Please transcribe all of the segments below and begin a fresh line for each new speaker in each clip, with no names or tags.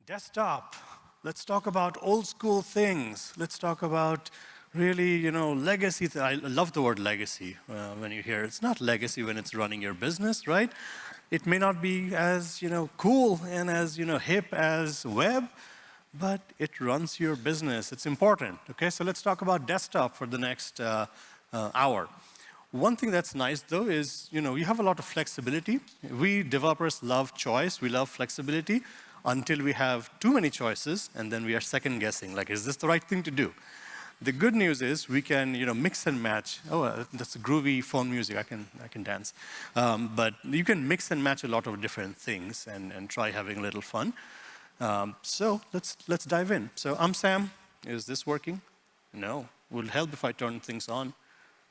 Desktop. Let's talk about old school things. Let's talk about really, legacy. I love the word legacy when you hear it. It's not legacy when it's running your business, right? It may not be as, cool and as, hip as web, but it runs your business. It's important, okay? So let's talk about desktop for the next hour. One thing that's nice, though, is, you have a lot of flexibility. We developers love choice. We love flexibility until we have too many choices, and then we are second-guessing, like, is this the right thing to do? The good news is we can, mix and match. Oh, that's groovy phone music. I can dance. But you can mix and match a lot of different things and try having a little fun. So let's dive in. So I'm Sam. Is this working? No. Will help if I turn things on.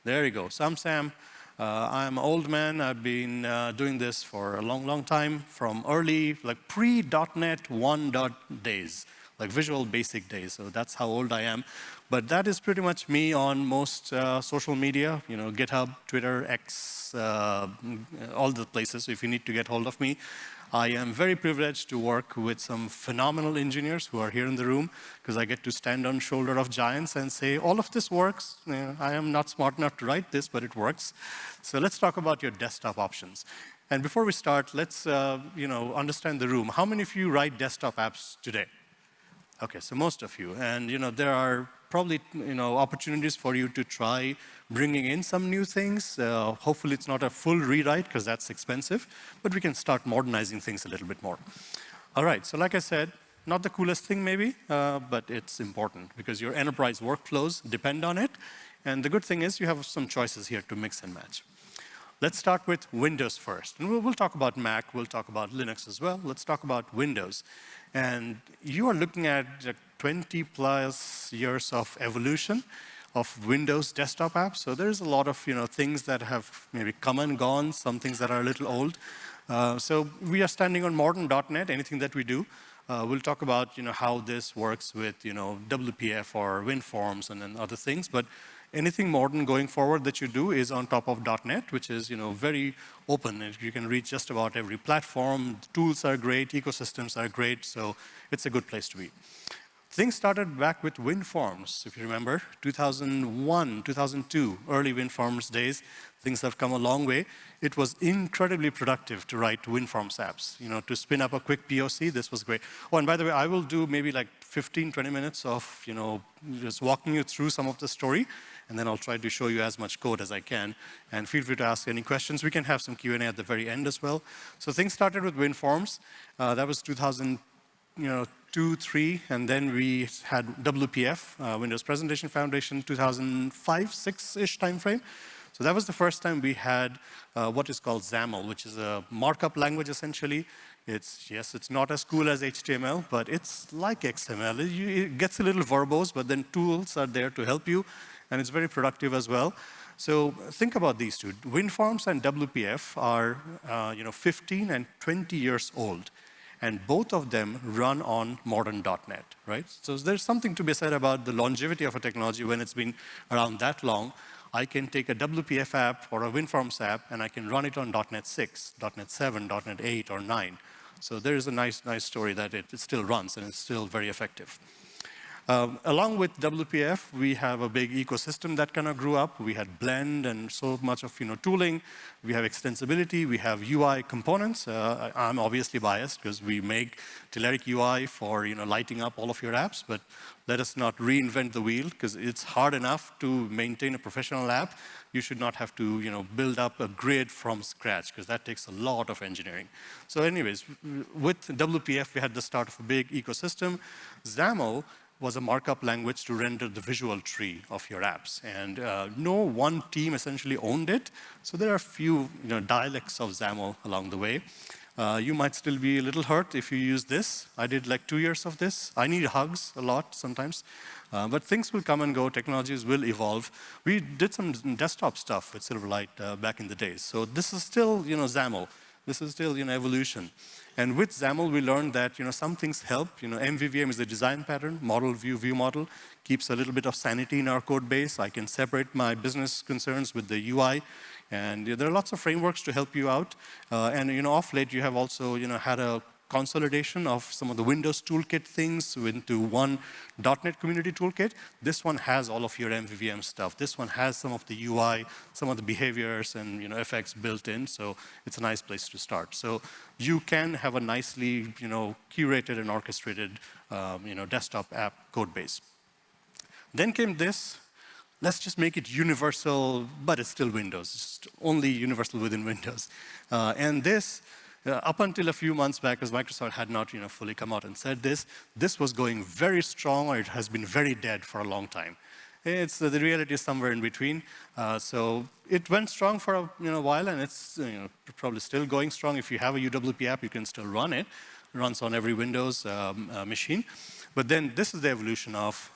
There you go. So I'm Sam. I'm an old man. I've been doing this for a long, long time, from early, like pre-.NET 1 days, like Visual Basic days. So that's how old I am. But that is pretty much me on most social media, GitHub, Twitter, X, all the places. So if you need to get hold of me, I am very privileged to work with some phenomenal engineers who are here in the room, because I get to stand on shoulder of giants and say, all of this works. I am not smart enough to write this, but it works. So let's talk about your desktop options. And before we start, let's understand the room. How many of you write desktop apps today? Okay, so most of you. And there are probably opportunities for you to try bringing in some new things. Hopefully it's not a full rewrite, because that's expensive, but we can start modernizing things a little bit more. All right, so like I said, not the coolest thing maybe, but it's important because your enterprise workflows depend on it. And the good thing is you have some choices here to mix and match. Let's start with Windows first. And we'll talk about Mac, we'll talk about Linux as well. Let's talk about Windows. And you are looking at 20 plus years of evolution of Windows desktop apps. So there's a lot of things that have maybe come and gone, some things that are a little old. So we are standing on modern.NET, anything that we do. We'll talk about how this works with WPF or WinForms and then other things. But anything modern going forward that you do is on top of .NET, which is very open. You can reach just about every platform. The tools are great, ecosystems are great, so it's a good place to be. Things started back with WinForms, if you remember, 2001, 2002, early WinForms days. Things have come a long way. It was incredibly productive to write WinForms apps. To spin up a quick POC, this was great. Oh, and by the way, I will do maybe like 15, 20 minutes of, just walking you through some of the story, and then I'll try to show you as much code as I can. And feel free to ask any questions. We can have some Q&A at the very end as well. So things started with WinForms. That was 2002, 3, and then we had WPF, Windows Presentation Foundation, 2005, 6-ish timeframe. So that was the first time we had what is called XAML, which is a markup language essentially. It's not as cool as HTML, but it's like XML. It gets a little verbose, but then tools are there to help you, and it's very productive as well. So think about these two. WinForms and WPF are 15 and 20 years old, and both of them run on modern.NET, right? So there's something to be said about the longevity of a technology when it's been around that long. I can take a WPF app or a WinForms app, and I can run it on .NET 6, .NET 7, .NET 8, or 9. So there is a nice story that it still runs, and it's still very effective. Along with WPF, we have a big ecosystem that kind of grew up. We had Blend and so much of tooling. We have extensibility. We have UI components. I'm obviously biased because we make Telerik UI for lighting up all of your apps. But let us not reinvent the wheel, because it's hard enough to maintain a professional app. You should not have to build up a grid from scratch, because that takes a lot of engineering. So anyways, with WPF, we had the start of a big ecosystem. XAML was a markup language to render the visual tree of your apps. And no one team essentially owned it. So there are a few dialects of XAML along the way. You might still be a little hurt if you use this. I did like 2 years of this. I need hugs a lot sometimes. But things will come and go. Technologies will evolve. We did some desktop stuff with Silverlight back in the days. So this is still XAML. This is still evolution. And with XAML, we learned that some things help. MVVM is a design pattern, model view model, keeps a little bit of sanity in our code base. I can separate my business concerns with the UI. And there are lots of frameworks to help you out. And of late, you have also had a consolidation of some of the Windows toolkit things into one .NET community toolkit. This one has all of your MVVM stuff. This one has some of the UI, some of the behaviors and effects built in. So it's a nice place to start. So you can have a nicely curated and orchestrated desktop app code base. Then came this. Let's just make it universal, but it's still Windows. It's just only universal within Windows. And this, up until a few months back, as Microsoft had not fully come out and said this was going very strong, or it has been very dead for a long time. It's the reality is somewhere in between. So it went strong for a while, and it's probably still going strong. If you have a UWP app, you can still run it. It runs on every Windows machine. But then this is the evolution of,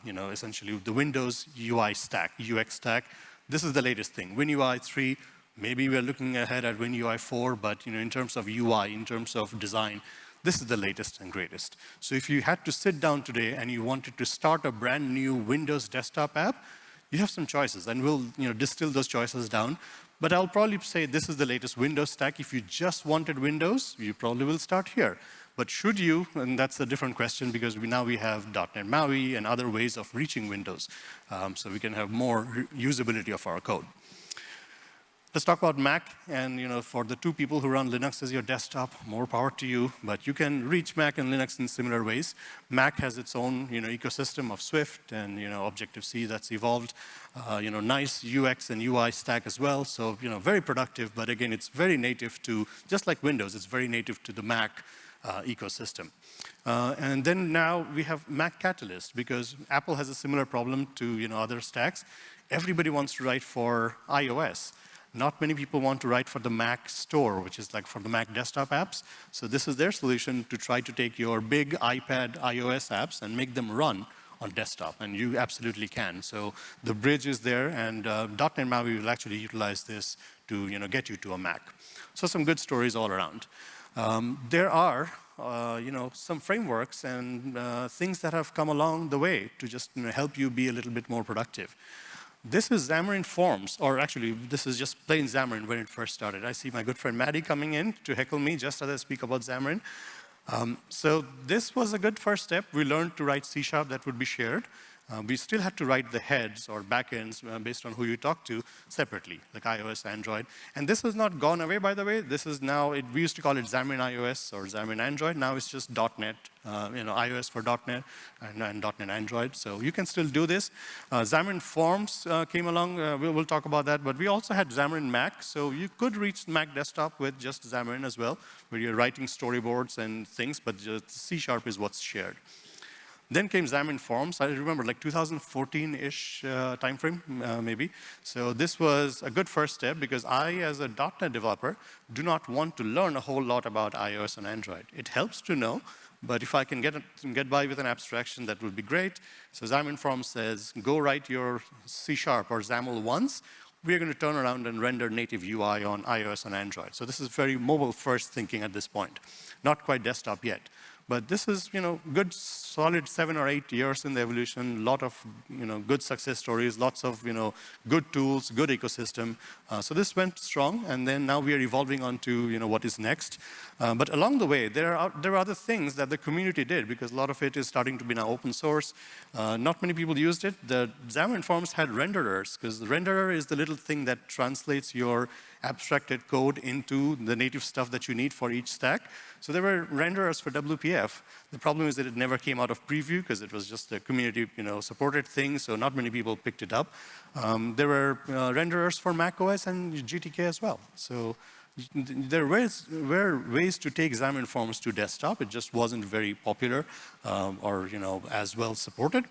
essentially the Windows UI stack, UX stack. This is the latest thing. WinUI 3, maybe we're looking ahead at WinUI 4, but in terms of UI, in terms of design, this is the latest and greatest. So if you had to sit down today and you wanted to start a brand new Windows desktop app, you have some choices, and we'll distill those choices down. But I'll probably say this is the latest Windows stack. If you just wanted Windows, you probably will start here. But should you, and that's a different question because now we have .NET MAUI and other ways of reaching Windows. So we can have more usability of our code. Let's talk about Mac. And for the two people who run Linux as your desktop, more power to you. But you can reach Mac and Linux in similar ways. Mac has its own ecosystem of Swift and Objective-C that's evolved. Nice UX and UI stack as well. So very productive. But again, it's very native to, just like Windows, it's very native to the Mac ecosystem. And then now we have Mac Catalyst, because Apple has a similar problem to other stacks. Everybody wants to write for iOS. Not many people want to write for the Mac Store, which is like for the Mac desktop apps. So this is their solution to try to take your big iPad iOS apps and make them run on desktop, and you absolutely can. So the bridge is there, and .NET MAUI will actually utilize this to get you to a Mac. So some good stories all around. There are, some frameworks and things that have come along the way to just help you be a little bit more productive. This is Xamarin Forms, or actually, this is just plain Xamarin when it first started. I see my good friend Maddie coming in to heckle me just as I speak about Xamarin. So this was a good first step. We learned to write C# that would be shared. We still had to write the heads or backends based on who you talk to separately, like iOS, Android. And this has not gone away, by the way. This is now, we used to call it Xamarin iOS or Xamarin Android. Now it's just .NET, iOS for .NET and .NET Android. So you can still do this. Xamarin Forms came along. We'll talk about that. But we also had Xamarin Mac. So you could reach Mac desktop with just Xamarin as well, where you're writing storyboards and things, but just C# is what's shared. Then came Xamarin Forms. I remember like 2014-ish timeframe, maybe. So this was a good first step because I, as a .NET developer, do not want to learn a whole lot about iOS and Android. It helps to know, but if I can get by with an abstraction, that would be great. So Xamarin Forms says, go write your C# or XAML once. We're going to turn around and render native UI on iOS and Android. So this is very mobile-first thinking at this point. Not quite desktop yet. But this is, good, solid 7 or 8 years in the evolution, a lot of, good success stories, lots of, good tools, good ecosystem. So this went strong, and then now we are evolving on to, what is next. But along the way, there are other things that the community did, because a lot of it is starting to be now open source. Not many people used it. The Xamarin Forms had renderers, because the renderer is the little thing that translates your abstracted code into the native stuff that you need for each stack. So there were renderers for WPF. The problem is that it never came out of preview because it was just a community, supported thing, so not many people picked it up. There were renderers for macOS and GTK as well. So there were ways to take Xamarin Forms to desktop. It just wasn't very popular or as well supported.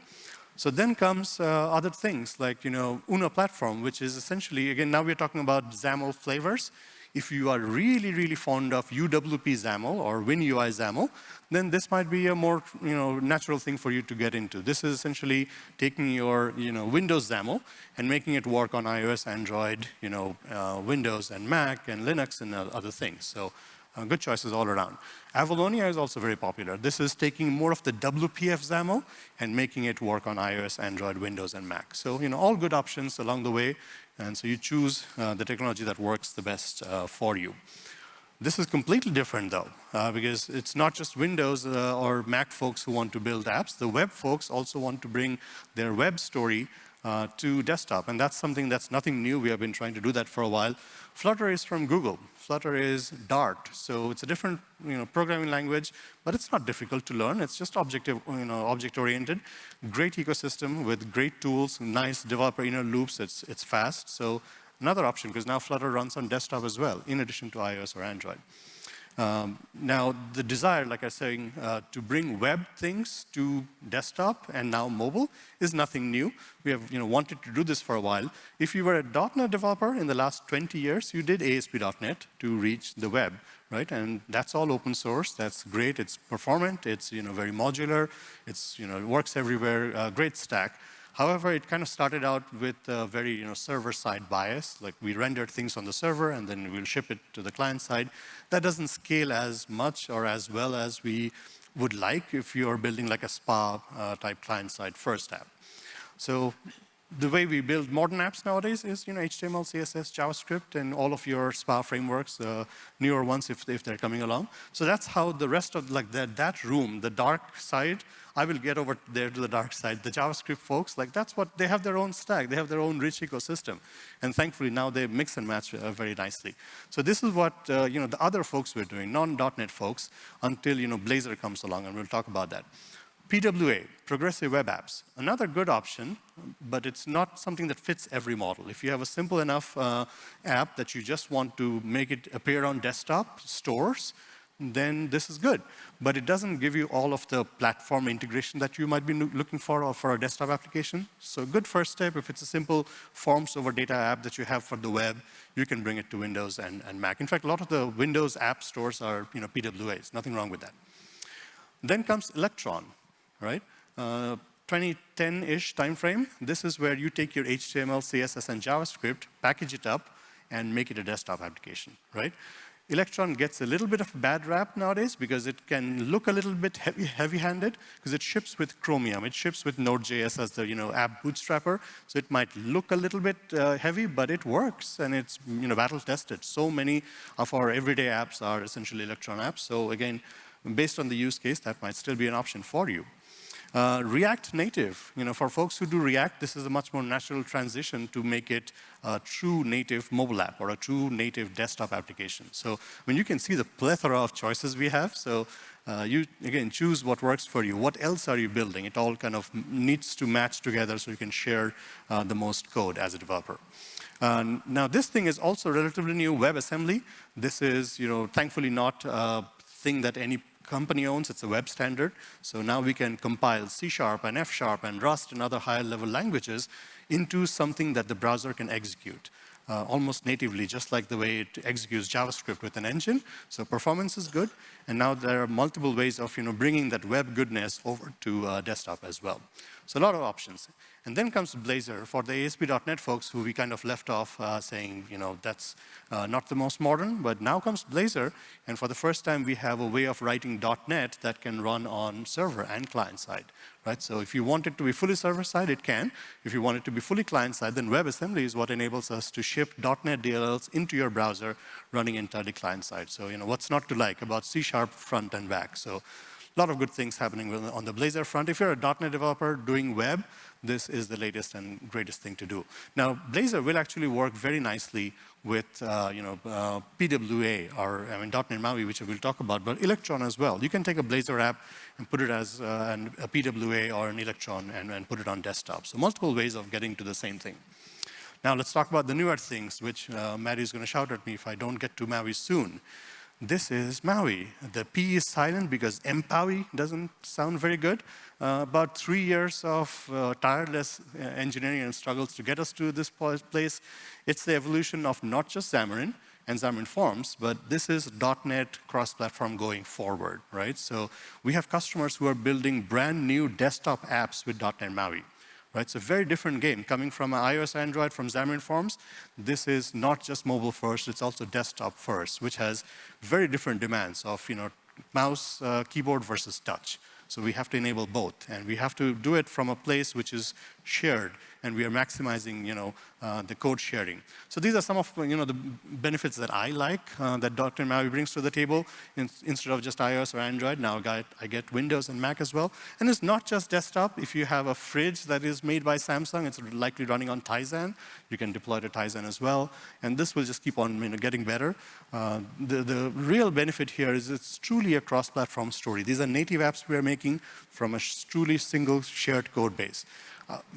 So then comes other things like Uno Platform, which is essentially, again, now we're talking about XAML flavors. If you are really, really fond of UWP XAML or WinUI XAML, then this might be a more natural thing for you to get into. This is essentially taking your Windows XAML and making it work on iOS, Android, Windows and Mac and Linux and other things. So good choices all around. Avalonia is also very popular. This is taking more of the WPF XAML and making it work on iOS, Android, Windows, and Mac. So all good options along the way, and so you choose the technology that works the best for you. This is completely different, though, because it's not just Windows or Mac folks who want to build apps. The web folks also want to bring their web story to desktop, and that's something that's nothing new. We have been trying to do that for a while. Flutter is from Google. Flutter is Dart, so it's a different programming language, but it's not difficult to learn. It's just object-oriented. Great ecosystem with great tools, nice developer inner loops. It's fast. So another option, because now Flutter runs on desktop as well, in addition to iOS or Android. Now, the desire, like I was saying, to bring web things to desktop and now mobile is nothing new. We have wanted to do this for a while. If you were a .NET developer in the last 20 years, you did ASP.NET to reach the web, right? And that's all open source. That's great. It's performant. It's very modular. It works everywhere. Great stack. However, it kind of started out with a very server-side bias. Like we rendered things on the server, and then we'll ship it to the client side. That doesn't scale as much or as well as we would like if you're building like a spa-type client-side first app. So the way we build modern apps nowadays is HTML, CSS, JavaScript, and all of your SPA frameworks, newer ones if they're coming along. So that's how the rest of that room, the dark side, I will get over there to the dark side. The JavaScript folks, that's what they have their own stack. They have their own rich ecosystem. And thankfully now they mix and match very nicely. So this is what the other folks were doing, non-.NET folks, until Blazor comes along, and we'll talk about that. PWA, Progressive Web Apps, another good option, but it's not something that fits every model. If you have a simple enough app that you just want to make it appear on desktop stores, then this is good. But it doesn't give you all of the platform integration that you might be looking for or for a desktop application. So good first step, if it's a simple forms over data app that you have for the web, you can bring it to Windows and Mac. In fact, a lot of the Windows app stores are PWAs, nothing wrong with that. Then comes Electron. Right? 2010-ish timeframe. This is where you take your HTML, CSS, and JavaScript, package it up, and make it a desktop application. Right? Electron gets a little bit of bad rap nowadays because it can look a little bit heavy-handed because it ships with Chromium. It ships with Node.js as the app bootstrapper. So it might look a little bit heavy, but it works and it's battle-tested. So many of our everyday apps are essentially Electron apps. So again, based on the use case, that might still be an option for you. React Native, for folks who do React, this is a much more natural transition to make it a true native mobile app or a true native desktop application. So when you can see the plethora of choices we have, so you, again, choose what works for you. What else are you building? It all kind of needs to match together so you can share the most code as a developer. Now, this thing is also relatively new, WebAssembly. This is, thankfully not a thing that any company owns. It's a web standard. So now we can compile C# and F# and Rust and other higher level languages into something that the browser can execute almost natively, just like the way it executes JavaScript with an engine. So performance is good. And now there are multiple ways of bringing that web goodness over to desktop as well. So a lot of options. And then comes Blazor for the ASP.NET folks who we kind of left off saying, that's not the most modern, but now comes Blazor, and for the first time we have a way of writing .NET that can run on server and client side, right? So if you want it to be fully server side, it can. If you want it to be fully client side, then WebAssembly is what enables us to ship .NET DLLs into your browser running entirely client side. So what's not to like about C# front and back. So a lot of good things happening on the Blazor front. If you're a .NET developer doing web, this is the latest and greatest thing to do. Now, Blazor will actually work very nicely with PWA or .NET MAUI, which we'll talk about, but Electron as well. You can take a Blazor app and put it as a PWA or an Electron and put it on desktop. So multiple ways of getting to the same thing. Now, let's talk about the newer things, which Maddie's going to shout at me if I don't get to MAUI soon. This is MAUI. The P is silent because MPAUI doesn't sound very good. About 3 years of tireless engineering and struggles to get us to this place. It's the evolution of not just Xamarin and Xamarin Forms, but this is .NET cross-platform going forward, right? So we have customers who are building brand new desktop apps with .NET MAUI. Right? It's a very different game. Coming from iOS, Android, from Xamarin Forms, this is not just mobile first, it's also desktop first, which has very different demands of mouse, keyboard versus touch. So we have to enable both. And we have to do it from a place which is shared and we are maximizing, the code sharing. So these are some of, the benefits that I like that dotnet MAUI brings to the table. Instead of just iOS or Android, now I get Windows and Mac as well. And it's not just desktop. If you have a fridge that is made by Samsung, it's likely running on Tizen. You can deploy to Tizen as well. And this will just keep on, getting better. The real benefit here is it's truly a cross-platform story. These are native apps we are making from a truly single shared code base.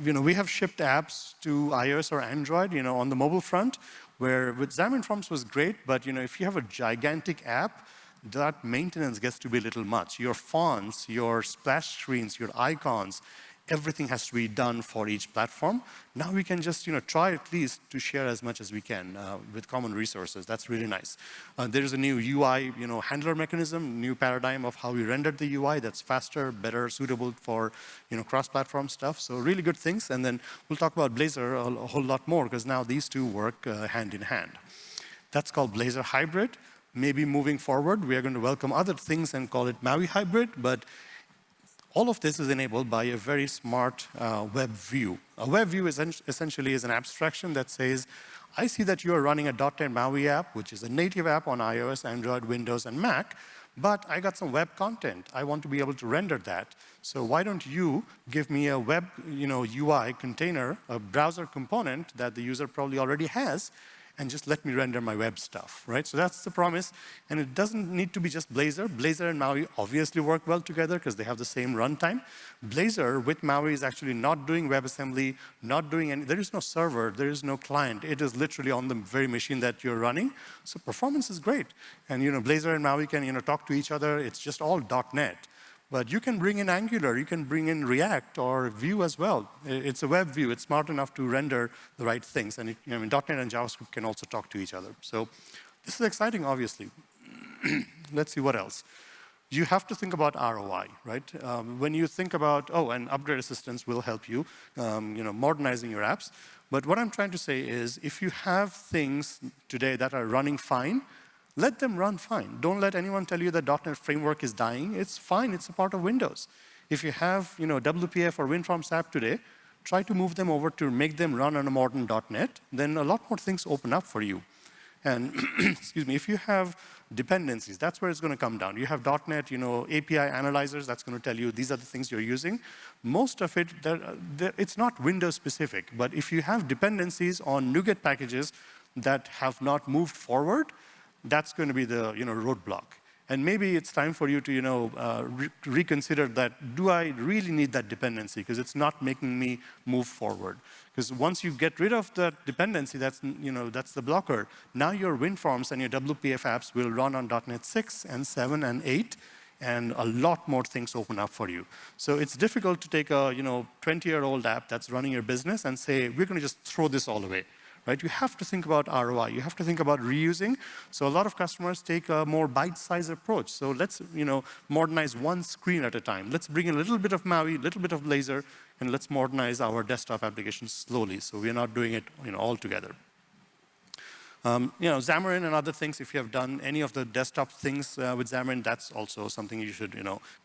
We have shipped apps to iOS or Android, on the mobile front, where with Xamarin Forms was great, but if you have a gigantic app, that maintenance gets to be a little much. Your fonts, your splash screens, your icons, everything has to be done for each platform. Now we can just try at least to share as much as we can with common resources. That's really nice. There is a new UI handler mechanism, new paradigm of how we rendered the UI that's faster, better, suitable for cross-platform stuff. So really good things. And then we'll talk about Blazor a whole lot more because now these two work hand in hand. That's called Blazor Hybrid. Maybe moving forward, we are going to welcome other things and call it MAUI Hybrid, but all of this is enabled by a very smart web view. A web view essentially is an abstraction that says, I see that you are running a dotnet MAUI app, which is a native app on iOS, Android, Windows, and Mac, but I got some web content. I want to be able to render that. So why don't you give me a web UI container, a browser component that the user probably already has, and just let me render my web stuff, right? So that's the promise. And it doesn't need to be just Blazor. Blazor and MAUI obviously work well together because they have the same runtime. Blazor with MAUI is actually not doing WebAssembly, not doing any, there is no server, there is no client. It is literally on the very machine that you're running. So performance is great. And Blazor and MAUI can talk to each other. It's just all .NET. But you can bring in Angular, you can bring in React or Vue as well. It's a web view. It's smart enough to render the right things. And .NET and JavaScript can also talk to each other. So this is exciting, obviously. Let's see what else. You have to think about ROI, right? When you think about, and upgrade assistance will help you, modernizing your apps. But what I'm trying to say is, if you have things today that are running fine, let them run fine. Don't let anyone tell you the .NET framework is dying. It's fine. It's a part of Windows. If you have WPF or WinForms app today, try to move them over to make them run on a modern .NET. Then a lot more things open up for you. And excuse me, if you have dependencies, that's where it's going to come down. You have .NET, API analyzers. That's going to tell you these are the things you're using. Most of it, it's not Windows specific. But if you have dependencies on NuGet packages that have not moved forward, that's going to be the roadblock. And maybe it's time for you to reconsider that, do I really need that dependency? Because it's not making me move forward. Because once you get rid of that dependency, that's the blocker. Now your WinForms and your WPF apps will run on .NET 6 and 7 and 8, and a lot more things open up for you. So it's difficult to take a 20-year-old app that's running your business and say, we're going to just throw this all away. Right? You have to think about ROI. You have to think about reusing. So a lot of customers take a more bite-sized approach. So let's modernize one screen at a time. Let's bring in a little bit of MAUI, a little bit of Blazor, and let's modernize our desktop applications slowly. So we're not doing it all together. Xamarin and other things, if you have done any of the desktop things with Xamarin, that's also something you should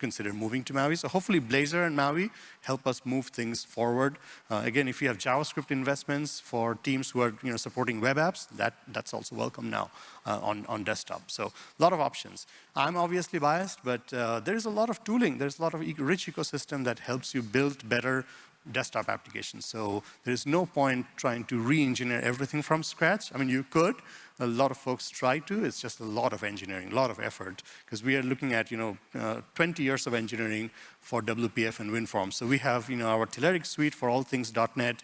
consider moving to MAUI. So hopefully Blazor and MAUI help us move things forward. Again, if you have JavaScript investments for teams who are supporting web apps, that's also welcome now on desktop. So a lot of options. I'm obviously biased, but there's a lot of tooling. There's a lot of rich ecosystem that helps you build better desktop applications. So there's no point trying to re-engineer everything from scratch. I mean, you could. A lot of folks try to. It's just a lot of engineering, a lot of effort, because we are looking at 20 years of engineering for WPF and WinForms. So we have our Telerik suite for all things .NET.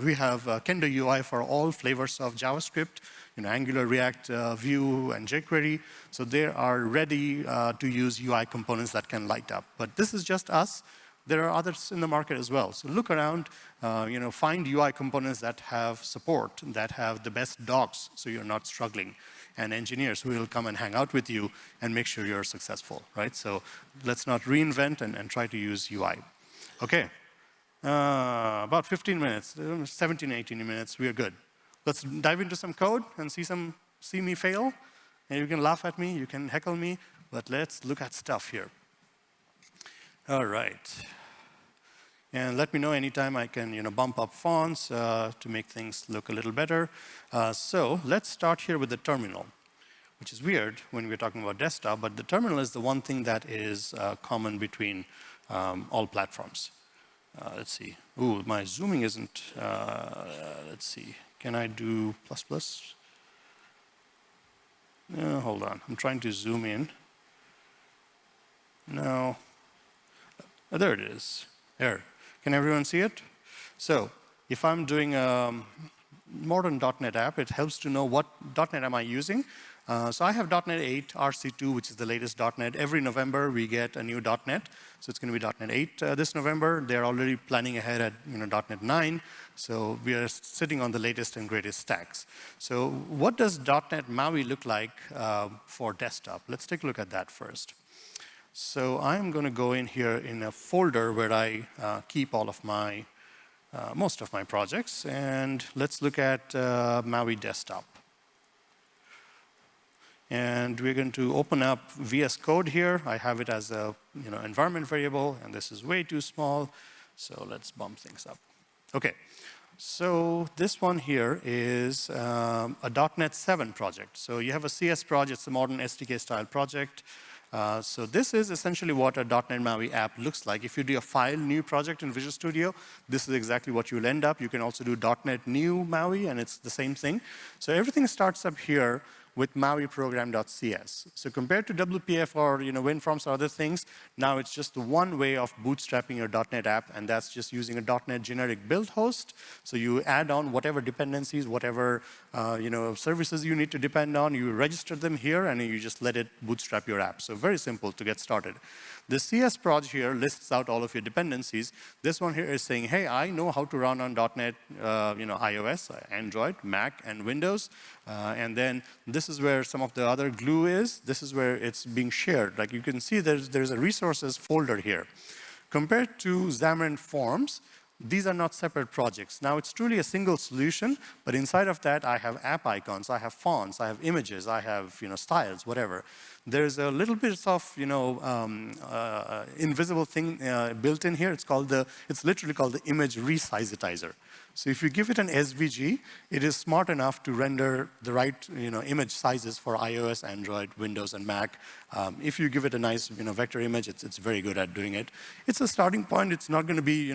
We have Kendo UI for all flavors of JavaScript, Angular, React, Vue, and jQuery. So they are ready to use UI components that can light up. But this is just us. There are others in the market as well. So look around, find UI components that have support, that have the best docs, so you're not struggling, and engineers who will come and hang out with you and make sure you're successful, right? So let's not reinvent and try to use UI. Okay, about 15 minutes, 17, 18 minutes, we are good. Let's dive into some code and see me fail. And you can laugh at me, you can heckle me, but let's look at stuff here. All right. And let me know anytime I can bump up fonts to make things look a little better. So let's start here with the terminal, which is weird when we're talking about desktop, but the terminal is the one thing that is common between all platforms. Let's see. Ooh, my zooming isn't, let's see. Can I do plus? No, hold on. I'm trying to zoom in. No. Oh, there it is. There. Can everyone see it? So if I'm doing a modern .NET app, it helps to know what .NET am I using. So I have .NET 8 RC2, which is the latest .NET. Every November, we get a new .NET. So it's going to be .NET 8 this November. They're already planning ahead at .NET 9. So we are sitting on the latest and greatest stacks. So what does .NET MAUI look like for desktop? Let's take a look at that first. So I'm going to go in here in a folder where I keep all of my, most of my projects. And let's look at MAUI desktop. And we're going to open up VS Code here. I have it as a environment variable, and this is way too small. So let's bump things up. Okay, so this one here is a .NET 7 project. So you have a CS project, it's a modern SDK style project. So this is essentially what a .NET MAUI app looks like. If you do a file new project in Visual Studio, this is exactly what you'll end up. You can also do .NET new MAUI, and it's the same thing. So everything starts up here with MAUI program.cs. So compared to WPF or WinForms or other things, now it's just one way of bootstrapping your .NET app, and that's just using a .NET generic build host. So you add on whatever dependencies, whatever services you need to depend on, you register them here, and you just let it bootstrap your app. So very simple to get started. The CS project here lists out all of your dependencies. This one here is saying, hey, I know how to run on .NET, iOS, Android, Mac, and Windows. And then this is where some of the other glue is. This is where it's being shared. Like you can see, there's a resources folder here. Compared to Xamarin Forms, these are not separate projects. Now, it's truly a single solution, but inside of that, I have app icons, I have fonts, I have images, I have styles, whatever. There's a little bit of invisible thing built in here. It's literally called the image resizetizer. So if you give it an SVG, it is smart enough to render the right image sizes for iOS, Android, Windows, and Mac. If you give it a nice vector image, it's very good at doing it. It's a starting point. It's not going to be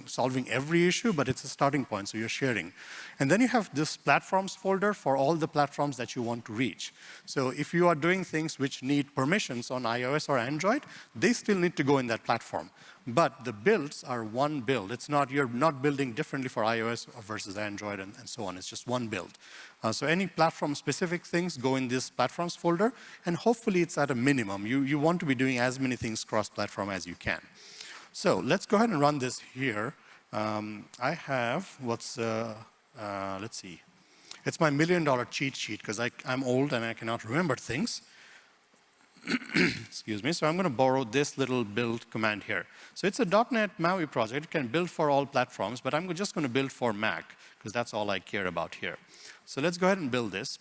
solving every issue, but it's a starting point, so you're sharing. And then you have this platforms folder for all the platforms that you want to reach. So if you are doing things which need permissions on iOS or Android, they still need to go in that platform. But the builds are one build. You're not building differently for iOS versus Android and so on. It's just one build. So any platform-specific things go in this platforms folder, and hopefully it's at a minimum. You want to be doing as many things cross-platform as you can. So let's go ahead and run this here. I have let's see. It's my $1 million cheat sheet because I'm old and I cannot remember things. Excuse me. So I'm going to borrow this little build command here. So it's a .NET MAUI project. It can build for all platforms, but I'm just going to build for Mac because that's all I care about here. So let's go ahead and build this.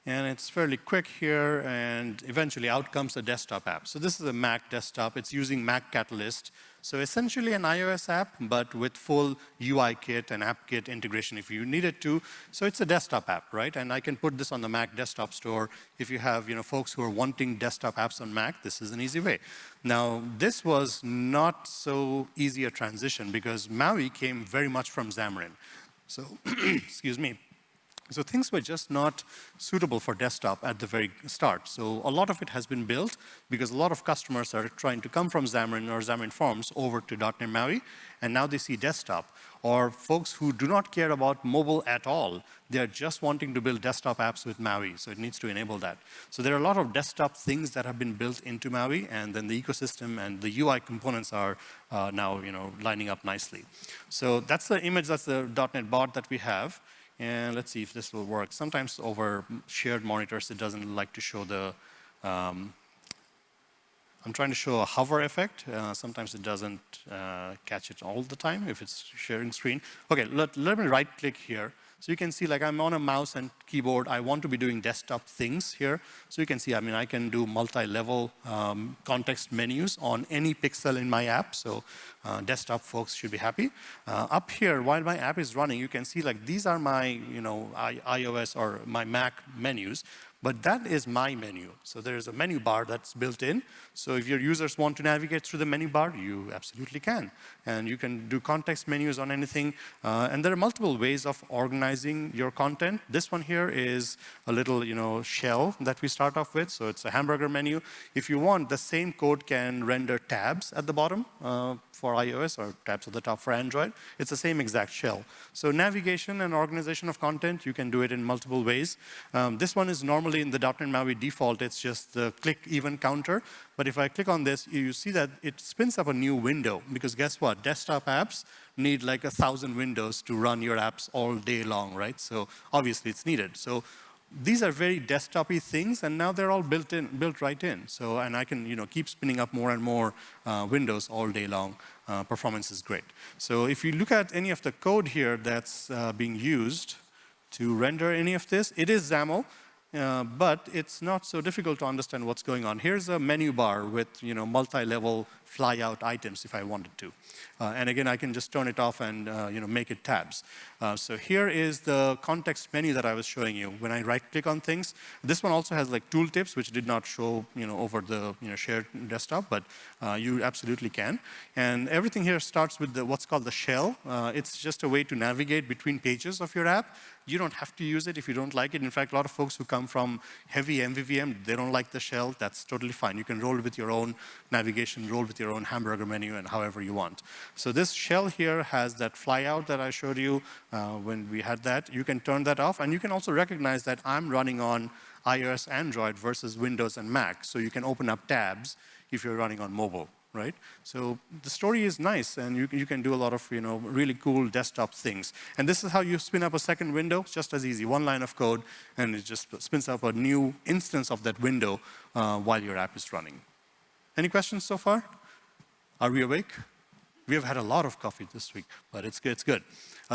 And it's fairly quick here, and eventually out comes a desktop app. So this is a Mac desktop. It's using Mac Catalyst. So essentially an iOS app, but with full UI kit and app kit integration if you needed to. So it's a desktop app, right? And I can put this on the Mac desktop store. If you have folks who are wanting desktop apps on Mac, this is an easy way. Now, this was not so easy a transition because MAUI came very much from Xamarin. So, excuse me. So things were just not suitable for desktop at the very start. So a lot of it has been built because a lot of customers are trying to come from Xamarin or Xamarin Forms over to .NET MAUI, and now they see desktop. Or folks who do not care about mobile at all, they're just wanting to build desktop apps with MAUI, so it needs to enable that. So there are a lot of desktop things that have been built into MAUI, and then the ecosystem and the UI components are now lining up nicely. So that's the image, that's the .NET bot that we have. And let's see if this will work. Sometimes over shared monitors, it doesn't like to show the, I'm trying to show a hover effect. Sometimes it doesn't catch it all the time if it's sharing screen. Okay, let me right click here. So you can see, like, I'm on a mouse and keyboard. I want to be doing desktop things here. So you can see, I mean, I can do multi-level context menus on any pixel in my app. So desktop folks should be happy. Up here, while my app is running, you can see, like, these are my, iOS or my Mac menus. But that is my menu. So there's a menu bar that's built in. So if your users want to navigate through the menu bar, you absolutely can. And you can do context menus on anything. And there are multiple ways of organizing your content. This one here is a little, shell that we start off with. So it's a hamburger menu. If you want, the same code can render tabs at the bottom for iOS or tabs at the top for Android. It's the same exact shell. So navigation and organization of content, you can do it in multiple ways. This one is normally in the .NET MAUI default, it's just the click event counter. But if I click on this, you see that it spins up a new window. Because guess what? Desktop apps need like 1,000 windows to run your apps all day long, right? So obviously it's needed. So these are very desktop-y things, and now they're all built right in. So, and I can keep spinning up more and more windows all day long. Performance is great. So if you look at any of the code here that's being used to render any of this, it is XAML. But it's not so difficult to understand what's going on. Here's a menu bar with multi-level fly-out items if I wanted to. And again, I can just turn it off and make it tabs. So here is the context menu that I was showing you. When I right-click on things, this one also has like tooltips, which did not show over the shared desktop, but you absolutely can. And everything here starts with what's called the shell. It's just a way to navigate between pages of your app. You don't have to use it if you don't like it. In fact, a lot of folks who come from heavy MVVM, they don't like the shell. That's totally fine. You can roll with your own navigation, roll with your own hamburger menu, and however you want. So this shell here has that flyout that I showed you when we had that. You can turn that off, and you can also recognize that I'm running on iOS, Android versus Windows and Mac. So you can open up tabs if you're running on mobile. Right? So the story is nice, and you can do a lot of really cool desktop things. And this is how you spin up a second window. It's just as easy, one line of code, and it just spins up a new instance of that window while your app is running. Any questions so far? Are we awake? We have had a lot of coffee this week, but it's good. It's good.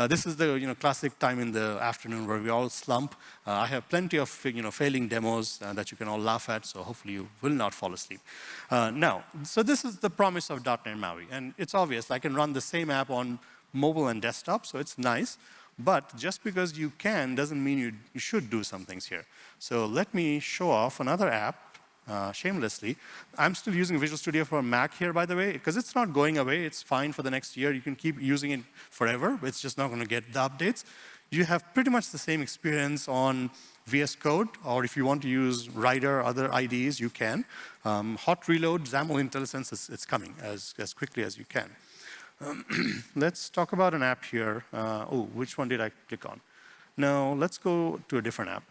This is the classic time in the afternoon where we all slump. I have plenty of failing demos that you can all laugh at, so hopefully you will not fall asleep. Now, so this is the promise of .NET MAUI, and it's obvious. I can run the same app on mobile and desktop, so it's nice. But just because you can doesn't mean you should do some things here. So let me show off another app. Shamelessly. I'm still using Visual Studio for Mac here, by the way, because it's not going away. It's fine for the next year. You can keep using it forever, but it's just not going to get the updates. You have pretty much the same experience on VS Code, or if you want to use Rider, other IDEs, you can. Hot reload, XAML IntelliSense, it's coming as quickly as you can. Let's talk about an app here. Which one did I click on? No, let's go to a different app.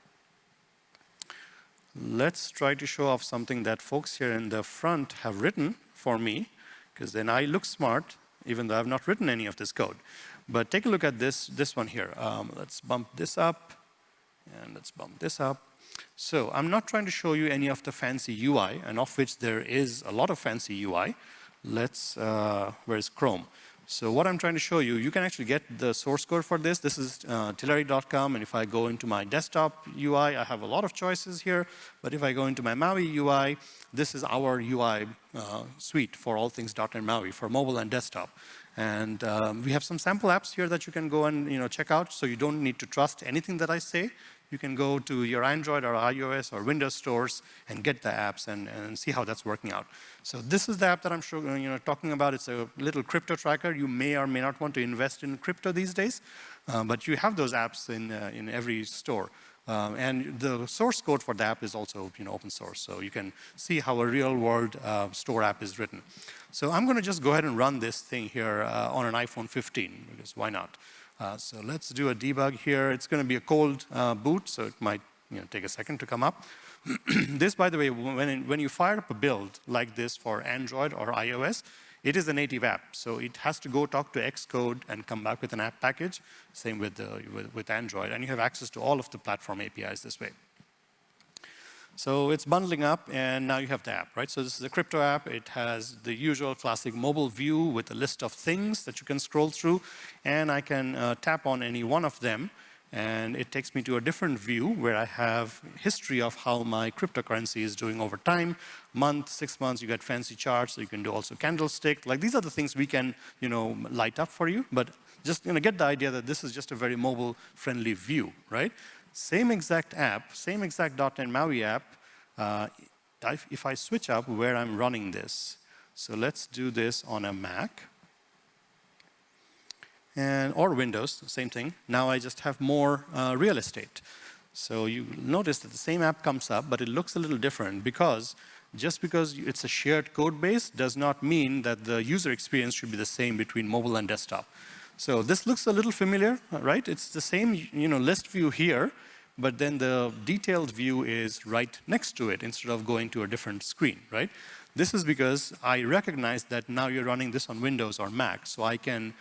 Let's try to show off something that folks here in the front have written for me, because then I look smart, even though I've not written any of this code. But take a look at this one here. Let's bump this up, and let's bump this up. So I'm not trying to show you any of the fancy UI, and of which there is a lot of fancy UI. Where's Chrome? So what I'm trying to show you, you can actually get the source code for this. This is Telerik.com, and if I go into my desktop UI, I have a lot of choices here. But if I go into my MAUI UI, this is our UI suite for all things .NET MAUI for mobile and desktop. And we have some sample apps here that you can go and check out. So you don't need to trust anything that I say. You can go to your Android or iOS or Windows stores and get the apps and see how that's working out. So this is the app that I'm talking about. It's a little crypto tracker. You may or may not want to invest in crypto these days, but you have those apps in every store. And the source code for the app is also open source, so you can see how a real-world store app is written. So I'm going to just go ahead and run this thing here on an iPhone 15, because why not? So let's do a debug here. It's going to be a cold boot, so it might take a second to come up. This, by the way, when you fire up a build like this for Android or iOS, it is a native app. So it has to go talk to Xcode and come back with an app package. Same with Android. And you have access to all of the platform APIs this way. So it's bundling up, and now you have the app, right? So this is a crypto app. It has the usual classic mobile view with a list of things that you can scroll through, and I can tap on any one of them, and it takes me to a different view where I have history of how my cryptocurrency is doing over time. Month, 6 months, you get fancy charts, so you can do also candlestick. Like these are the things we can, light up for you, but just get the idea that this is just a very mobile-friendly view, right? Same exact app, same exact .NET MAUI app, if I switch up where I'm running this. So let's do this on a Mac. Or Windows, same thing. Now I just have more real estate. So you notice that the same app comes up, but it looks a little different because just because it's a shared code base does not mean that the user experience should be the same between mobile and desktop. So this looks a little familiar, right? It's the same list view here, but then the detailed view is right next to it instead of going to a different screen, right? This is because I recognize that now you're running this on Windows or Mac, so I can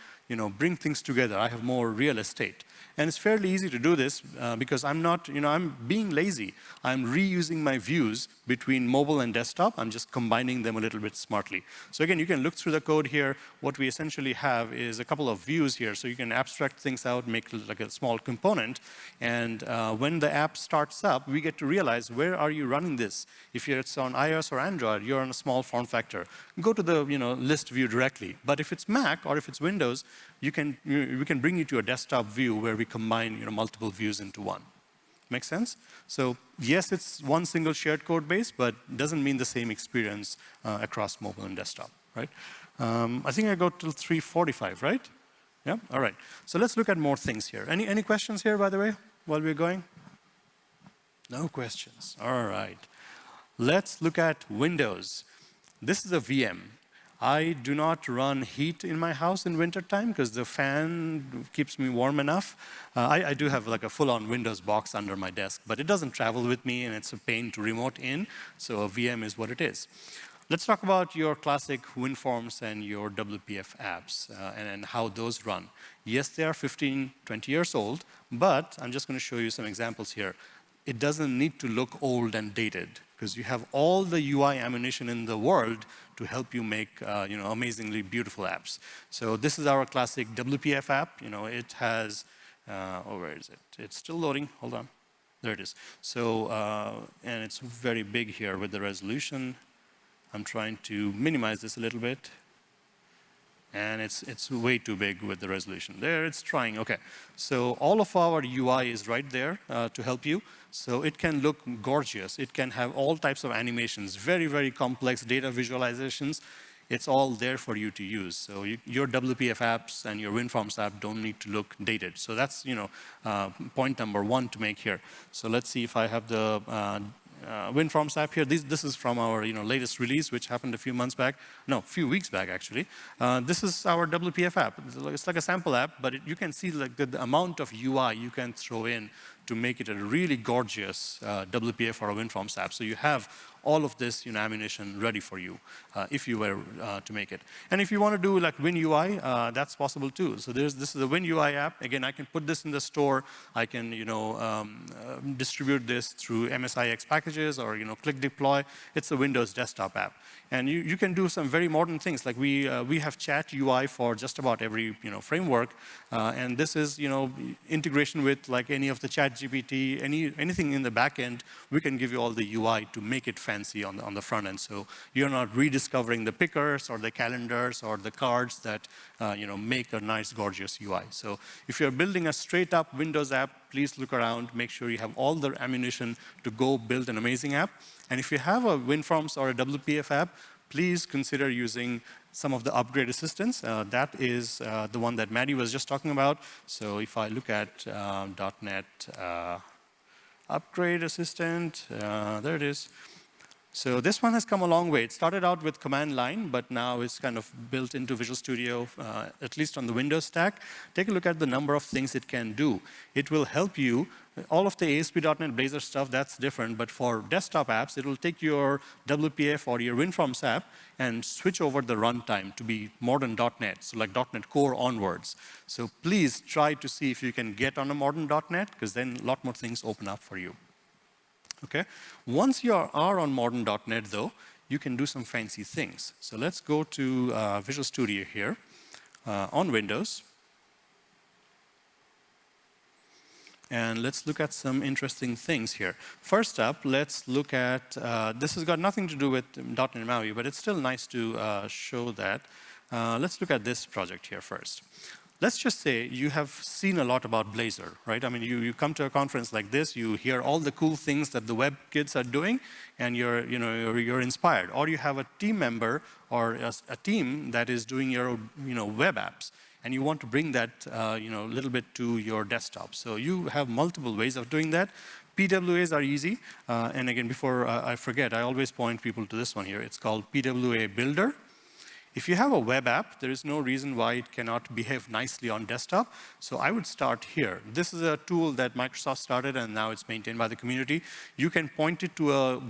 bring things together. I have more real estate. And it's fairly easy to do this because I'm not, I'm being lazy. I'm reusing my views between mobile and desktop. I'm just combining them a little bit smartly. So again, you can look through the code here. What we essentially have is a couple of views here. So you can abstract things out, make like a small component. And when the app starts up, we get to realize where are you running this. If it's on iOS or Android, you're on a small form factor. Go to the list view directly. But if it's Mac or if it's Windows, we can bring you to a desktop view where we combine multiple views into one. Make sense? So yes, it's one single shared code base, but doesn't mean the same experience across mobile and desktop, right? I think I go till 3:45, right? Yeah, all right. So let's look at more things here. Any questions here, by the way, while we're going? No questions, all right. Let's look at Windows. This is a VM. I do not run heat in my house in wintertime because the fan keeps me warm enough. I do have like a full-on Windows box under my desk, but it doesn't travel with me and it's a pain to remote in, so a VM is what it is. Let's talk about your classic WinForms and your WPF apps and how those run. Yes, they are 15, 20 years old, but I'm just going to show you some examples here. It doesn't need to look old and dated because you have all the UI ammunition in the world to help you make amazingly beautiful apps. So this is our classic WPF app. It has, where is it? It's still loading. Hold on. There it is. So, and it's very big here with the resolution. I'm trying to minimize this a little bit. And it's way too big with the resolution. There, it's trying. OK. So all of our UI is right there to help you. So it can look gorgeous. It can have all types of animations, very, very complex data visualizations. It's all there for you to use. So your WPF apps and your WinForms app don't need to look dated. So that's point number one to make here. So let's see if I have the WinForms app here. This is from our latest release, which happened a few months back. No, a few weeks back, actually. This is our WPF app. It's like a sample app, but you can see like the amount of UI you can throw in to make it a really gorgeous WPF or a WinForms app. So you have all of this ammunition ready for you if you were to make it. And if you want to do like WinUI, that's possible too. So this is a WinUI app. Again, I can put this in the store. I can distribute this through MSIX packages or click deploy. It's a Windows desktop app. And you can do some very modern things. Like we have chat UI for just about every framework. And this is integration with like any of the chat GPT, anything in the back end. We can give you all the UI to make it fancy on the front end. So you're not rediscovering the pickers or the calendars or the cards that make a nice, gorgeous UI. So if you're building a straight up Windows app, please look around, make sure you have all the ammunition to go build an amazing app. And if you have a WinForms or a WPF app, please consider using some of the upgrade assistance. That is the one that Maddie was just talking about. So if I look at .NET upgrade assistant, there it is. So this one has come a long way. It started out with command line, but now it's kind of built into Visual Studio, at least on the Windows stack. Take a look at the number of things it can do. It will help you. All of the ASP.NET Blazor stuff, that's different. But for desktop apps, it will take your WPF or your WinForms app and switch over the runtime to be modern .NET, so like .NET Core onwards. So please try to see if you can get on a modern .NET, because then a lot more things open up for you. Okay. Once you are on modern .NET, though, you can do some fancy things. So let's go to Visual Studio here on Windows. And let's look at some interesting things here. First up, let's look at, this has got nothing to do with .NET MAUI, but it's still nice to show that. Let's look at this project here first. Let's just say you have seen a lot about Blazor, right? I mean, you come to a conference like this, you hear all the cool things that the web kids are doing, and you're inspired. Or you have a team member or a team that is doing your web apps, and you want to bring that a little bit to your desktop. So you have multiple ways of doing that. PWAs are easy. And again, before I forget, I always point people to this one here. It's called PWA Builder. If you have a web app, there is no reason why it cannot behave nicely on desktop. So I would start here. This is a tool that Microsoft started, and now it's maintained by the community. You can point it to a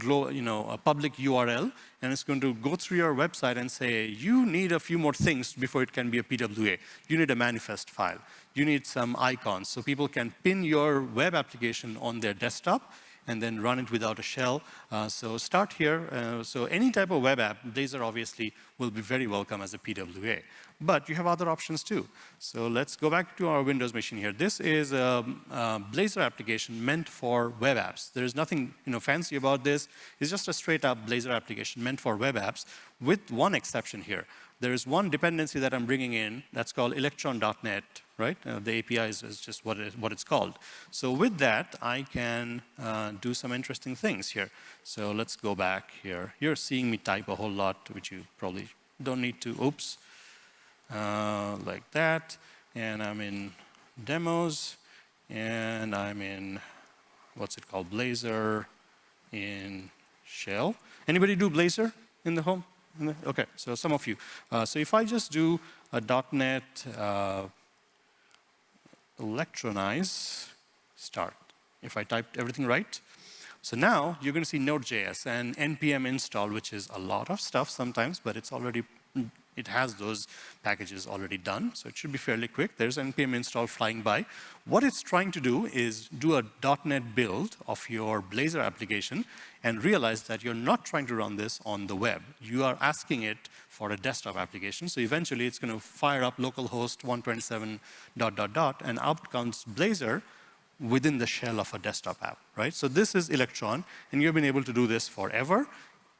public URL, and it's going to go through your website and say, you need a few more things before it can be a PWA. You need a manifest file. You need some icons, so people can pin your web application on their desktop and then run it without a shell. So start here. So any type of web app, Blazor obviously will be very welcome as a PWA. But you have other options too. So let's go back to our Windows machine here. This is a Blazor application meant for web apps. There is nothing fancy about this. It's just a straight up Blazor application meant for web apps with one exception here. There is one dependency that I'm bringing in that's called Electron.net, right? The API is just what it's called. So with that, I can do some interesting things here. So let's go back here. You're seeing me type a whole lot, which you probably don't need to. Oops. Like that. And I'm in demos. And I'm in, what's it called? Blazor in shell. Anybody do Blazor in the home? Okay, so some of you. So if I just do a .NET electronize start, if I typed everything right, so now you're going to see Node.js and npm install, which is a lot of stuff sometimes, but it has those packages already done, so it should be fairly quick. There's npm install flying by. What it's trying to do is do a .NET build of your Blazor application and realize that you're not trying to run this on the web. You are asking it for a desktop application, so eventually it's going to fire up localhost 127 ... and out comes Blazor within the shell of a desktop app, right? So this is Electron, and you've been able to do this forever.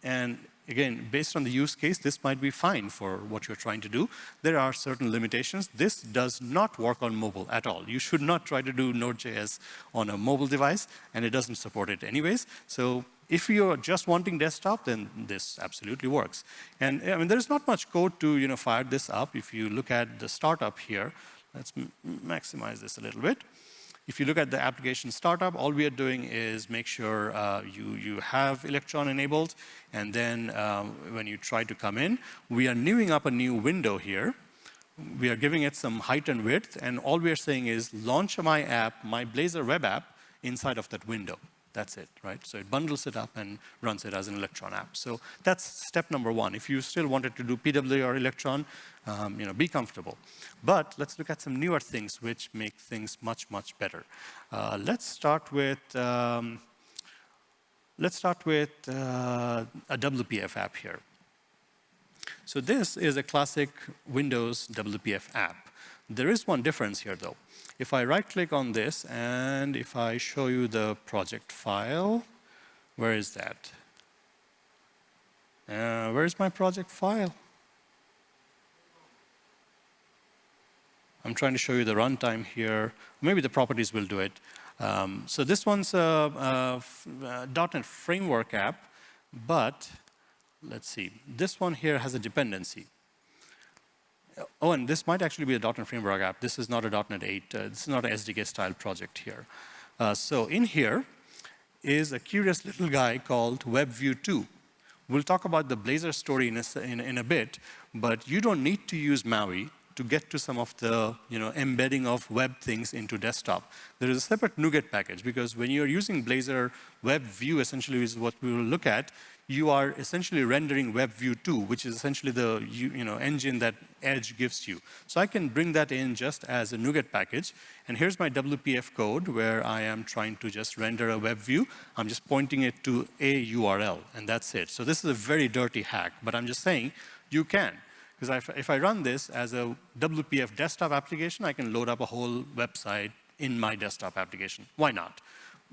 And again, based on the use case, this might be fine for what you're trying to do. There are certain limitations. This does not work on mobile at all. You should not try to do Node.js on a mobile device, and it doesn't support it anyways. So if you're just wanting desktop, then this absolutely works. And I mean, there's not much code to fire this up. If you look at the startup here, let's maximize this a little bit. If you look at the application startup, all we are doing is make sure you have Electron enabled, and then when you try to come in, we are newing up a new window here. We are giving it some height and width, and all we are saying is launch my app, my Blazor web app, inside of that window. That's it, right? So it bundles it up and runs it as an Electron app. So that's step number one. If you still wanted to do PWA or Electron, be comfortable. But let's look at some newer things which make things much, much better. Let's start with a WPF app here. So this is a classic Windows WPF app. There is one difference here, though. If I right-click on this, and if I show you the project file, where is that? Where is my project file? I'm trying to show you the runtime here. Maybe the properties will do it. So this one's a .NET Framework app, but let's see. This one here has a dependency. Oh, and this might actually be a .NET Framework app. This is not a .NET 8. This is not an SDK-style project here. So in here is a curious little guy called WebView 2. We'll talk about the Blazor story in a bit, but you don't need to use MAUI to get to some of the embedding of web things into desktop. There is a separate NuGet package, because when you're using Blazor WebView, essentially is what we will look at, you are essentially rendering WebView 2, which is essentially the engine that Edge gives you. So I can bring that in just as a NuGet package. And here's my WPF code where I am trying to just render a web view. I'm just pointing it to a URL, and that's it. So this is a very dirty hack, but I'm just saying you can. Because if I run this as a WPF desktop application, I can load up a whole website in my desktop application. Why not?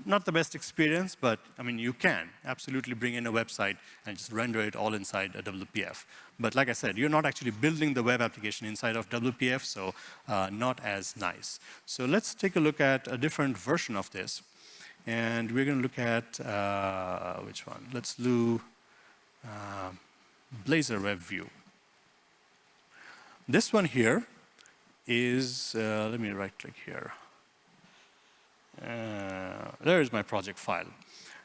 Not the best experience, but I mean, you can absolutely bring in a website and just render it all inside a WPF. But like I said, you're not actually building the web application inside of WPF, so not as nice. So let's take a look at a different version of this. And we're going to look at, which one? Let's do Blazor Web View. This one here is, let me right click here. There is my project file.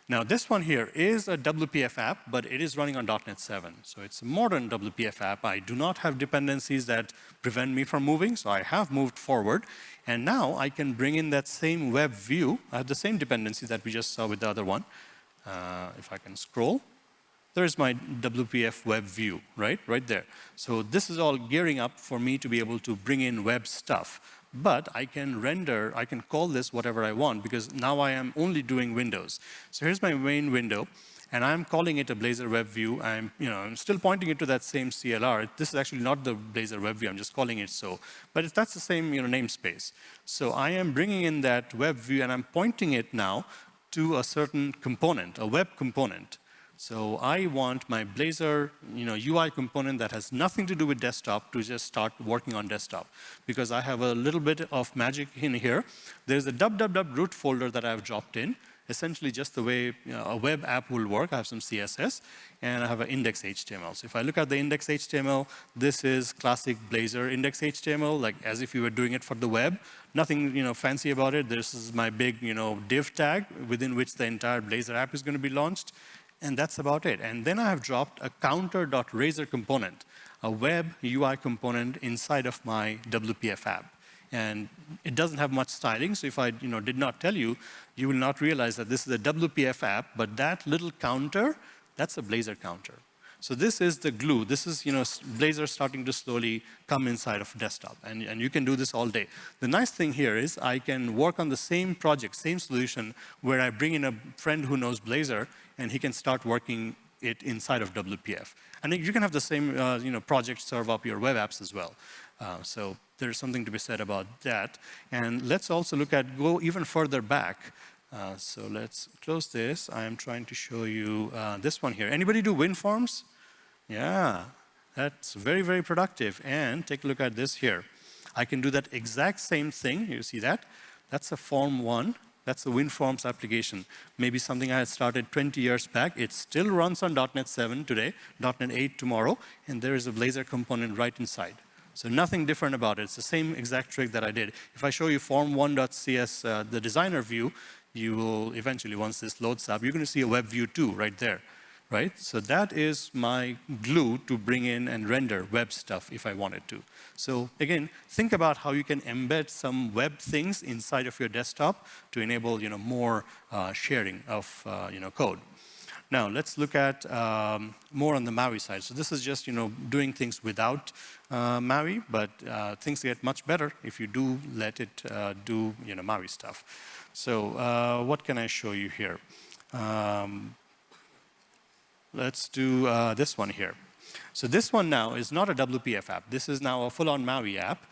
Now this one here is a WPF app, but it is running on .NET 7. So it's a modern WPF app. I do not have dependencies that prevent me from moving, so I have moved forward. And now I can bring in that same web view. I have the same dependencies that we just saw with the other one. If I can scroll, there's my WPF web view, right there. So this is all gearing up for me to be able to bring in web stuff. But I can render, I can call this whatever I want, because now I am only doing Windows. So here's my main window, and I'm calling it a Blazor Web View. I'm still pointing it to that same CLR. This is actually not the Blazor Web View. I'm just calling it so. But that's the same namespace. So I am bringing in that web view, and I'm pointing it now to a certain component, a web component. So I want my Blazor UI component that has nothing to do with desktop to just start working on desktop. Because I have a little bit of magic in here. There's a www root folder that I've dropped in, essentially just the way a web app will work. I have some CSS, and I have an index.html. So if I look at the index.html, this is classic Blazor index.html, like as if you were doing it for the web. Nothing fancy about it. This is my big div tag within which the entire Blazor app is going to be launched. And that's about it. And then I have dropped a counter.razor component, a web UI component inside of my WPF app. And it doesn't have much styling, so if I did not tell you, you will not realize that this is a WPF app, but that little counter, that's a Blazor counter. So this is the glue. This is Blazor starting to slowly come inside of desktop. And you can do this all day. The nice thing here is I can work on the same project, same solution, where I bring in a friend who knows Blazor, and he can start working it inside of WPF. And you can have the same project serve up your web apps as well. So there's something to be said about that. And let's also go even further back. So let's close this. I am trying to show you this one here. Anybody do WinForms? Yeah, that's very, very productive. And take a look at this here. I can do that exact same thing. You see that? That's a Form 1. That's a WinForms application. Maybe something I had started 20 years back. It still runs on .NET 7 today, .NET 8 tomorrow, and there is a Blazor component right inside. So nothing different about it. It's the same exact trick that I did. If I show you form1.cs, the designer view, you will eventually, once this loads up, you're going to see a web view too right there. Right? So that is my glue to bring in and render web stuff if I wanted to. So again, think about how you can embed some web things inside of your desktop to enable more sharing of code. Now let's look at more on the MAUI side. So this is just doing things without MAUI, but things get much better if you do let it do MAUI stuff. So what can I show you here? Let's do this one here. So this one now is not a WPF app. This is now a full-on MAUI app,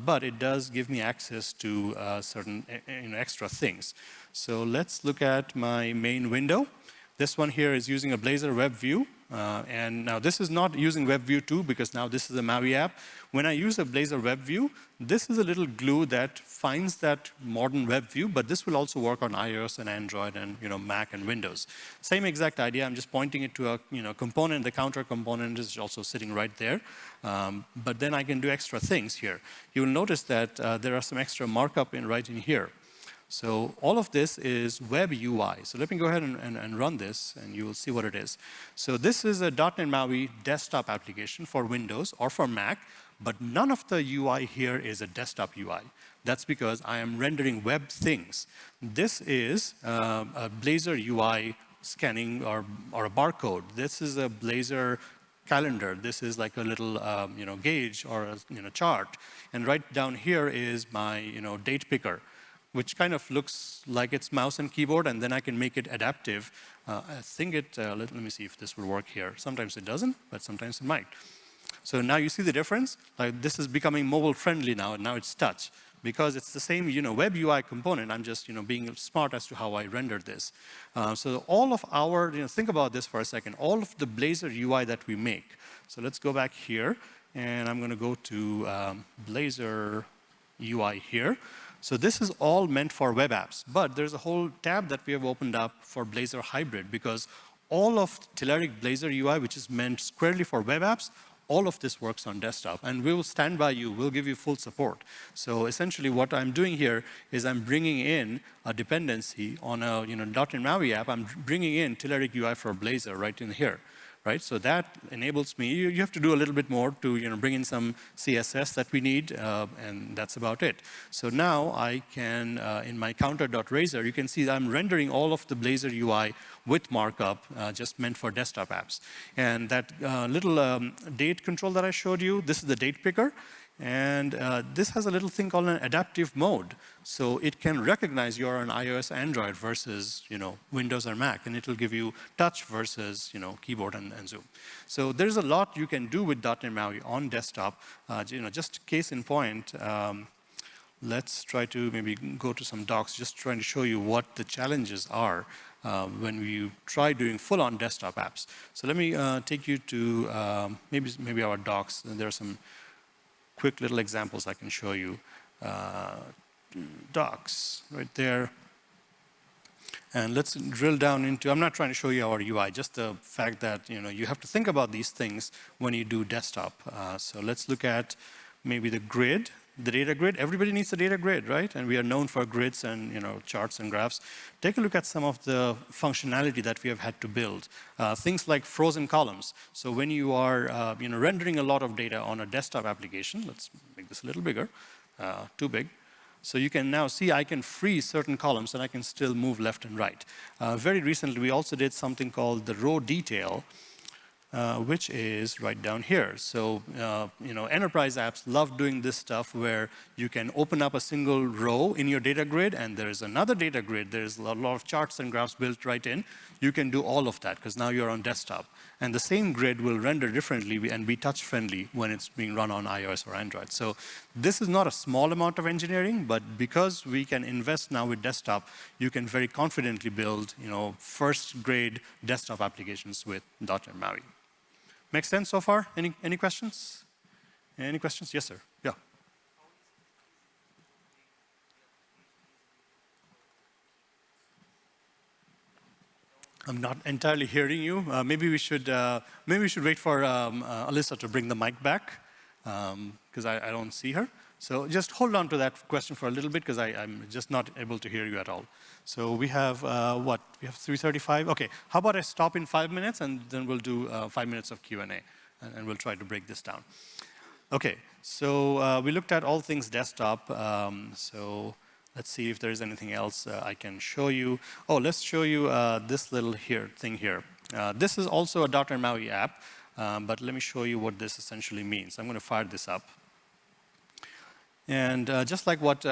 but it does give me access to certain extra things. So let's look at my main window. This one here is using a Blazor Web View. And now this is not using Web View 2 because now this is a MAUI app. When I use a Blazor Web View, this is a little glue that finds that modern web view, but this will also work on iOS and Android and Mac and Windows. Same exact idea. I'm just pointing it to a component. The counter component is also sitting right there. But then I can do extra things here. You will notice that there are some extra markup right in here. So all of this is web UI. So let me go ahead and run this, and you will see what it is. So this is a .NET MAUI desktop application for Windows or for Mac, but none of the UI here is a desktop UI. That's because I am rendering web things. This is a Blazor UI scanning or a barcode. This is a Blazor calendar. This is like a little gauge or a chart. And right down here is my date picker, which kind of looks like it's mouse and keyboard, and then I can make it adaptive. I think let me see if this will work here. Sometimes it doesn't, but sometimes it might. So now you see the difference? Like this is becoming mobile friendly now, and now it's touch. because it's the same, web UI component. I'm just, being smart as to how I render this. So all of our, think about this for a second. All of the Blazor UI that we make. So let's go back here, and I'm going to go to Blazor UI here. So this is all meant for web apps, but there's a whole tab that we have opened up for Blazor Hybrid, because all of Telerik Blazor UI, which is meant squarely for web apps, all of this works on desktop, and we will stand by you. We'll give you full support. So essentially what I'm doing here is I'm bringing in a dependency on a .NET MAUI app. I'm bringing in Telerik UI for Blazor right in here. Right, so that enables me. You have to do a little bit more to bring in some CSS that we need, and that's about it. So now I can, in my counter.razor, you can see that I'm rendering all of the Blazor UI with markup, just meant for desktop apps. And that little date control that I showed you, this is the date picker. And this has a little thing called an adaptive mode. So it can recognize you're on iOS, Android versus Windows or Mac, and it will give you touch versus keyboard and zoom. So there's a lot you can do with .NET MAUI on desktop. Just case in point, let's try to maybe go to some docs, just trying to show you what the challenges are when we try doing full-on desktop apps. So let me take you to maybe our docs. There are some quick little examples I can show you. Docs, right there. And let's drill down into, I'm not trying to show you our UI, just the fact that you have to think about these things when you do desktop. So let's look at maybe the grid, the data grid. Everybody needs a data grid, right? And we are known for grids and charts and graphs. Take a look at some of the functionality that we have had to build. Things like frozen columns. So when you are rendering a lot of data on a desktop application, let's make this a little bigger, too big. So you can now see I can freeze certain columns and I can still move left and right. Very recently, we also did something called the row detail, which is right down here. So, enterprise apps love doing this stuff where you can open up a single row in your data grid, and there's another data grid. There's a lot of charts and graphs built right in. You can do all of that because now you're on desktop. And the same grid will render differently and be touch-friendly when it's being run on iOS or Android. So this is not a small amount of engineering, but because we can invest now with desktop, you can very confidently build, first-grade desktop applications with .NET MAUI. Make sense so far? Any questions? Any questions? Yes, sir. Yeah. I'm not entirely hearing you. Maybe we should wait for Alyssa to bring the mic back, because I don't see her. So just hold on to that question for a little bit, because I'm just not able to hear you at all. So we have what? We have 3:35. Okay. How about I stop in 5 minutes, and then we'll do 5 minutes of Q&A, and we'll try to break this down. Okay. So we looked at all things desktop. So let's see if there's anything else I can show you. Oh, let's show you this little thing here. This is also a .NET MAUI app, but let me show you what this essentially means. I'm going to fire this up. And just like what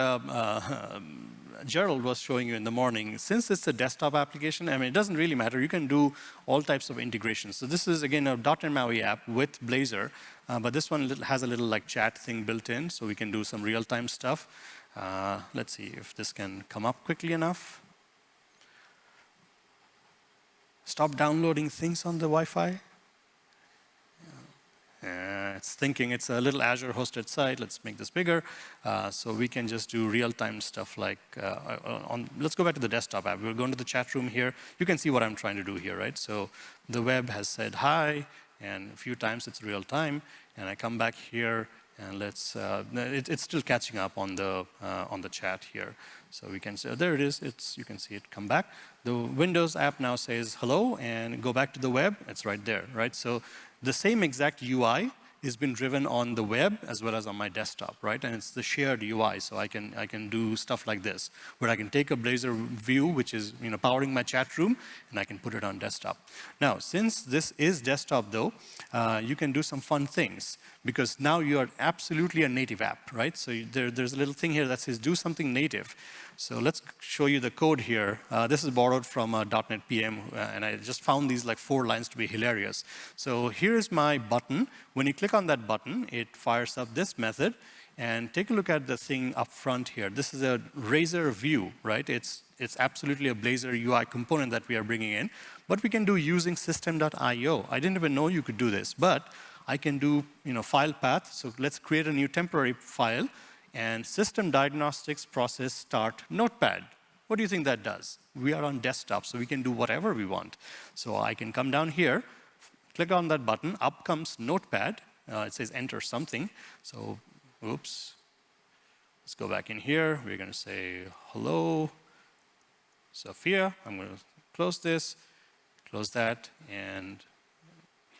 Gerald was showing you in the morning, since it's a desktop application, it doesn't really matter. You can do all types of integrations. So this is, again, a .NET MAUI app with Blazor, but this one has a little chat thing built in, so we can do some real-time stuff. Let's see if this can come up quickly enough. Stop downloading things on the Wi-Fi. It's thinking it's a little Azure hosted site. Let's make this bigger. So we can just do real-time stuff like, let's go back to the desktop app. We'll go into the chat room here. You can see what I'm trying to do here, right? So the web has said hi, and a few times it's real time. And I come back here, and let's, it's still catching up on the chat here. So we can say, there it is. You can see it come back. The Windows app now says hello, and go back to the web. It's right there, right? So the same exact UI is been driven on the web as well as on my desktop, right? And it's the shared UI, so I can do stuff like this, where I can take a Blazor view, which is powering my chat room, and I can put it on desktop. Now, since this is desktop, though, you can do some fun things, because now you are absolutely a native app, right? So there's a little thing here that says do something native. So let's show you the code here. This is borrowed from .NET PM, and I just found these like 4 lines to be hilarious. So here's my button. When you click on that button, it fires up this method. And take a look at the thing up front here. This is a Razor view, right? It's absolutely a Blazor UI component that we are bringing in. But we can do using system.io. I didn't even know you could do this, but I can do file path. So let's create a new temporary file. And system diagnostics process start notepad. What do you think that does? We are on desktop, so we can do whatever we want. So I can come down here, click on that button, up comes notepad. It says enter something. So, oops. Let's go back in here. We're going to say hello, Sophia. I'm going to close this, close that, and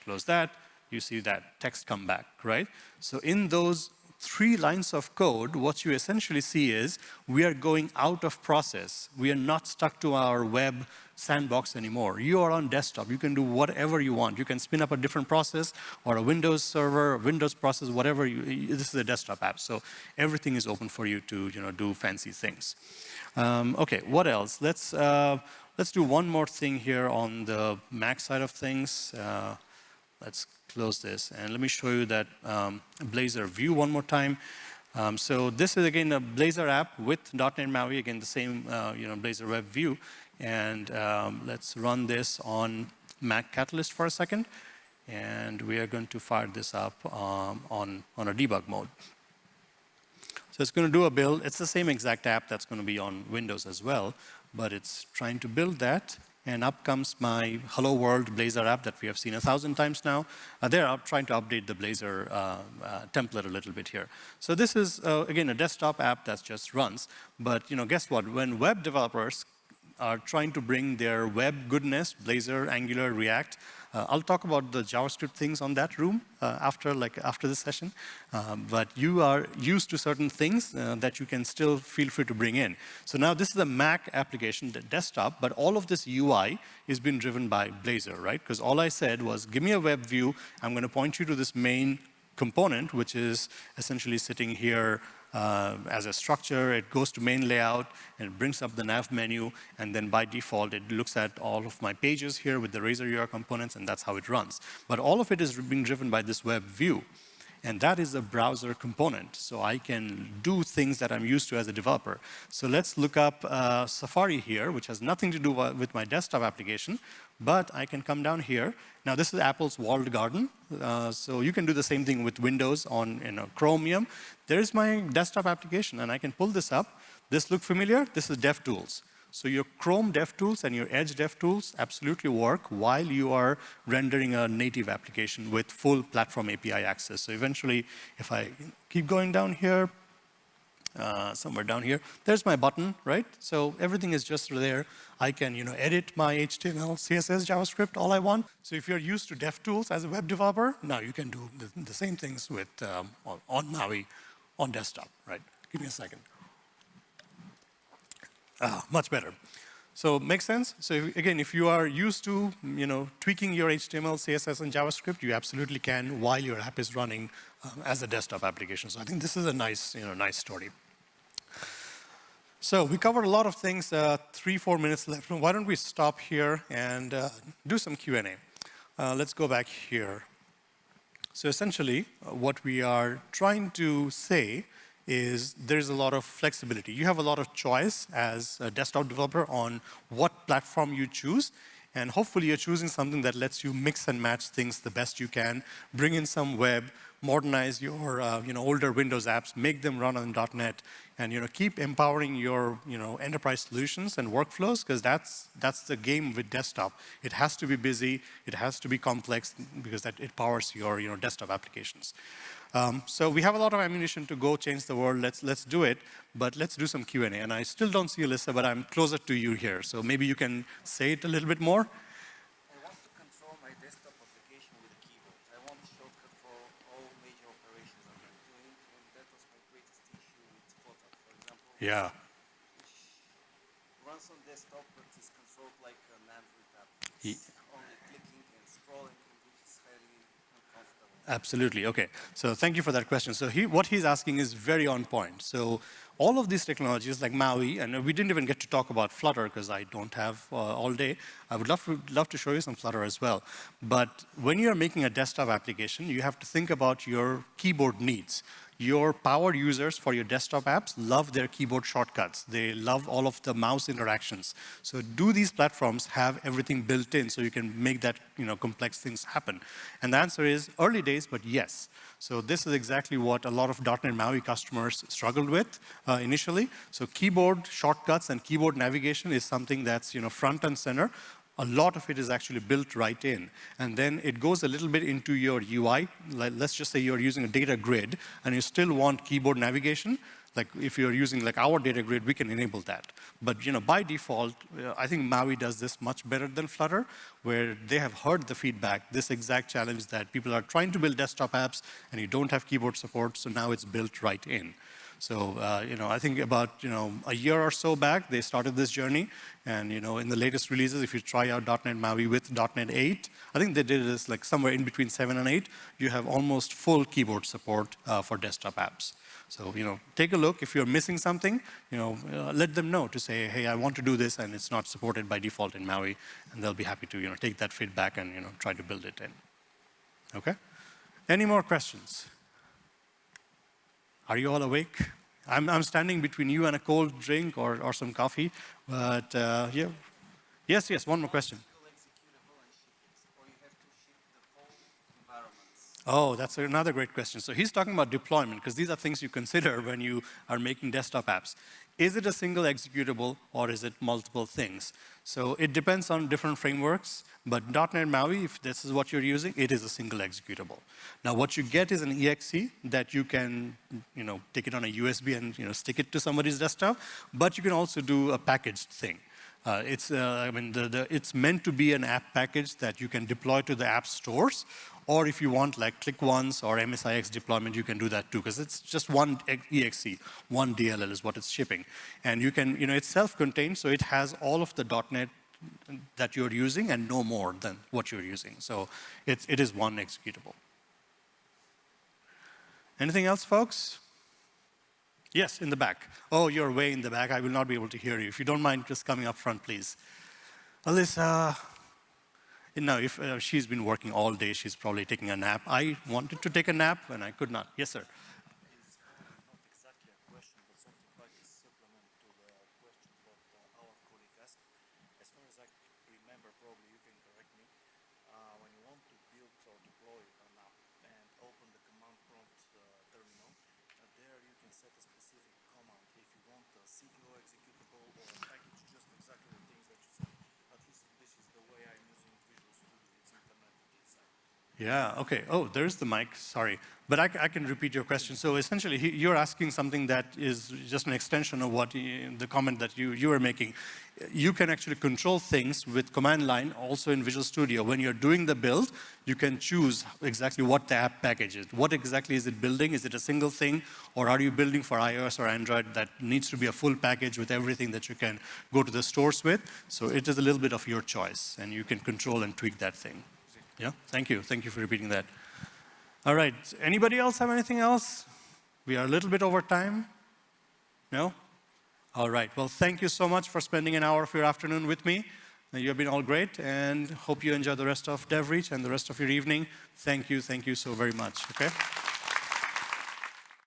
close that. You see that text come back, right? So in those 3 lines of code, what you essentially see is we are going out of process. We are not stuck to our web sandbox anymore. You are on desktop. You can do whatever you want. You can spin up a different process or a Windows server, a Windows process, whatever. This is a desktop app, so everything is open for you to do fancy things. Okay, what else? Let's do one more thing here on the Mac side of things. Let's close this, and let me show you that Blazor view one more time. So this is again a Blazor app with .NET MAUI, again the same Blazor web view, and let's run this on Mac Catalyst for a second, and we are going to fire this up on a debug mode. So it's going to do a build. It's the same exact app that's going to be on Windows as well, but it's trying to build that. And up comes my Hello World Blazor app that we have seen 1,000 times now. They're trying to update the Blazor template a little bit here. So this is, again, a desktop app that just runs. But guess what? When web developers are trying to bring their web goodness, Blazor, Angular, React, I'll talk about the JavaScript things on that room after this session. But you are used to certain things that you can still feel free to bring in. So now this is a Mac application, the desktop, but all of this UI is being driven by Blazor, right? Because all I said was, give me a web view. I'm going to point you to this main component, which is essentially sitting here as a structure. It goes to main layout, and it brings up the nav menu, and then by default, it looks at all of my pages here with the Razor UI components, and that's how it runs. But all of it is being driven by this web view, and that is a browser component, so I can do things that I'm used to as a developer. So let's look up Safari here, which has nothing to do with my desktop application, but I can come down here. Now, this is Apple's walled garden, so you can do the same thing with Windows on Chromium. There's my desktop application, and I can pull this up. This look familiar? This is DevTools. So your Chrome DevTools and your Edge DevTools absolutely work while you are rendering a native application with full platform API access. So eventually, if I keep going down here, somewhere down here, there's my button, right? So everything is just there. I can edit my HTML, CSS, JavaScript, all I want. So if you're used to DevTools as a web developer, now you can do the same things with on Maui on desktop, right? Give me a second. Much better. So makes sense? So again, if you are used to tweaking your HTML, CSS, and JavaScript, you absolutely can while your app is running as a desktop application. So I think this is a nice, nice story. So we covered a lot of things, 3-4 minutes left. Why don't we stop here and do some Q&A? Let's go back here. So essentially, what we are trying to say is there's a lot of flexibility. You have a lot of choice as a desktop developer on what platform you choose, and hopefully you're choosing something that lets you mix and match things the best you can, bring in some web, modernize your older Windows apps, make them run on .NET, and keep empowering your enterprise solutions and workflows, because that's the game with desktop. It has to be busy, it has to be complex, because it powers your desktop applications. So we have a lot of ammunition to go change the world. Let's do it, but let's do some Q&A. And I still don't see Alyssa, but I'm closer to you here. So maybe you can say it a little bit more.
I want to control my desktop application with a keyboard. I want a shortcut for all major operations I'm doing, and that was my greatest issue with Photoshop, for example.
Yeah.
Which runs on desktop, but is controlled like an Android app. It's only clicking and scrolling, which is highly uncomfortable.
Absolutely. Okay. So thank you for that question. So what he's asking is very on point. So all of these technologies like MAUI, and we didn't even get to talk about Flutter because I don't have all day. I would love to show you some Flutter as well. But when you're making a desktop application, you have to think about your keyboard needs. Your power users for your desktop apps love their keyboard shortcuts. They love all of the mouse interactions. So do these platforms have everything built in so you can make that complex things happen? And the answer is early days, but yes. So this is exactly what a lot of .NET MAUI customers struggled with initially. So keyboard shortcuts and keyboard navigation is something that's front and center. A lot of it is actually built right in. And then it goes a little bit into your UI. Let's just say you're using a data grid and you still want keyboard navigation. Like if you're using like our data grid, we can enable that. But by default, I think MAUI does this much better than Flutter, where they have heard the feedback, this exact challenge that people are trying to build desktop apps and you don't have keyboard support, so now it's built right in. So, I think about, a year or so back, they started this journey. And, in the latest releases, if you try out .NET MAUI with .NET 8, I think they did this like somewhere in between 7 and 8, you have almost full keyboard support for desktop apps. So, take a look. If you're missing something, let them know to say, hey, I want to do this, and it's not supported by default in MAUI. And they'll be happy to, take that feedback and, try to build it in. OK? Any more questions? Are you all awake? I'm standing between you and a cold drink or some coffee, but yeah. Yes, one more question. Oh, that's another great question. So he's talking about deployment, because these are things you consider when you are making desktop apps. Is it a single executable, or is it multiple things? So it depends on different frameworks, but .NET MAUI, if this is what you're using, it is a single executable. Now, what you get is an exe that you can, take it on a USB and, stick it to somebody's desktop, but you can also do a packaged thing. It's meant to be an app package that you can deploy to the app stores, or if you want like click once or MSIX deployment, you can do that too, because it's just one exe, one DLL is what it's shipping. And you can, it's self-contained, so it has all of the .NET that you're using and no more than what you're using. So it is one executable. Anything else, folks? Yes, in the back. Oh, you're way in the back. I will not be able to hear you. If you don't mind just coming up front, please. Alyssa. No, if she's been working all day, she's probably taking a nap. I wanted to take a nap, and I could not. Yes, sir.
It's not exactly a question, but something like a supplement to the question that our colleague asked. As far as I remember, probably you can correct me, when you want to build or deploy an app and open the command prompt terminal, there you can set a specific command if you want a single executable or a package, just exactly the things that you said. At least this is the way I'm using Visual Studio. It's implemented inside.
Yeah, OK. Oh, there's the mic. Sorry. But I can repeat your question. So essentially, you're asking something that is just an extension of what the comment that you were making. You can actually control things with command line also in Visual Studio. When you're doing the build, you can choose exactly what the app package is. What exactly is it building? Is it a single thing? Or are you building for iOS or Android that needs to be a full package with everything that you can go to the stores with? So it is a little bit of your choice. And you can control and tweak that thing. Yeah, thank you. Thank you for repeating that. All right, anybody else have anything else? We are a little bit over time. No? All right, well, thank you so much for spending an hour of your afternoon with me. You have been all great, and hope you enjoy the rest of DevReach and the rest of your evening. Thank you so very much, okay?